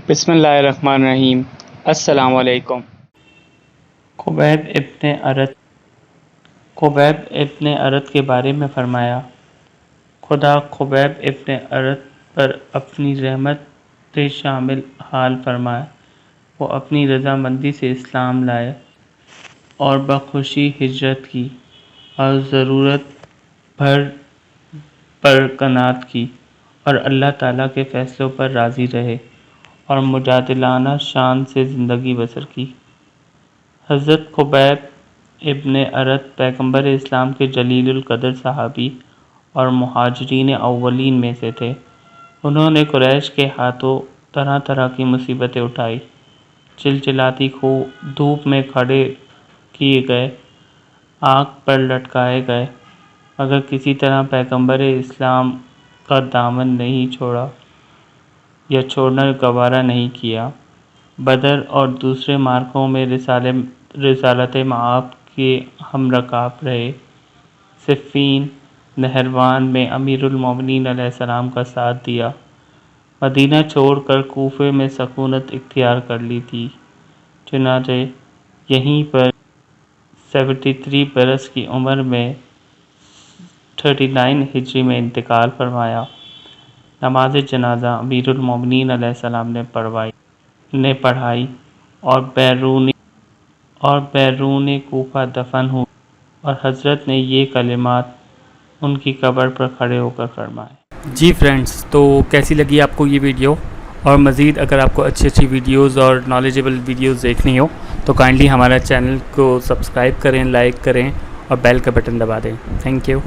بسم اللہ الرحمن الرحیم۔ السلام علیکم۔ خبیب ابن ارت کے بارے میں فرمایا، خدا خبیب ابن ارت پر اپنی رحمت شامل حال فرمائے۔ وہ اپنی رضامندی سے اسلام لائے اور بخوشی ہجرت کی اور ضرورت بھر پر قناعت کی اور اللہ تعالیٰ کے فیصلوں پر راضی رہے اور مجادلانہ شان سے زندگی بسر کی۔ حضرت خبیب ابن ارت پیغمبر اسلام کے جلیل القدر صحابی اور مہاجرین اولین میں سے تھے۔ انہوں نے قریش کے ہاتھوں طرح طرح کی مصیبتیں اٹھائی، چلچلاتی دھوپ میں کھڑے کیے گئے، آگ پر لٹکائے گئے، مگر کسی طرح پیغمبر اسلام کا دامن نہیں چھوڑا یا چھوڑنا گوارا نہیں کیا۔ بدر اور دوسرے معرکوں میں رسالت مآب کے ہم رکاب رہے۔ صفین، نہروان میں امیر المومنین علیہ السلام کا ساتھ دیا۔ مدینہ چھوڑ کر کوفے میں سکونت اختیار کر لی تھی، چنانچہ یہیں پر 73 برس کی عمر میں 39 ہجری میں انتقال فرمایا۔ نماز جنازہ امیر المومنین علیہ السلام نے پڑھائی اور بیرون کوفہ دفن ہوئے، اور حضرت نے یہ کلمات ان کی قبر پر کھڑے ہو کر فرمائے۔ جی فرینڈز، تو کیسی لگی آپ کو یہ ویڈیو؟ اور مزید اگر آپ کو اچھی ویڈیوز اور نالجیبل ویڈیوز دیکھنی ہو تو کائنڈلی ہمارا چینل کو سبسکرائب کریں، لائک کریں اور بیل کا بٹن دبا دیں۔ Thank you.